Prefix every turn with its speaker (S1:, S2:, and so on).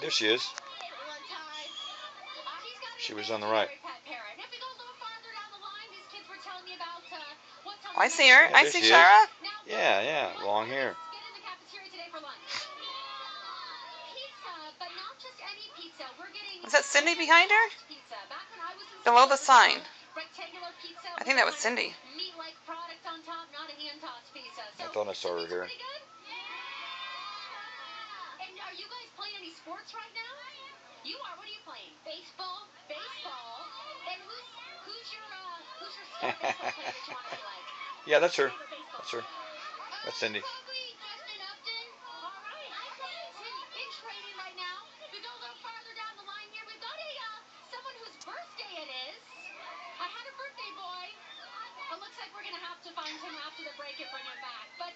S1: There she is. She was on the right.
S2: Oh, I see her.
S1: Yeah,
S2: I
S1: there
S2: see
S1: she is.
S2: Shara.
S1: Yeah, long hair.
S2: Is that Cindy behind her? Below the sign. I think that was Cindy.
S1: I thought I saw her here.
S3: Are you guys playing any sports right now? You are. What are you playing? Baseball. Baseball. And who's your star baseball player that you want to be like?
S1: Yeah, that's her. That's her. That's Cindy.
S3: Justin Upton. All right. In training right now. We go a little farther down the line here. We've got someone whose birthday it is. I had a birthday boy. It looks like we're gonna have to find him after the break and bring him back. But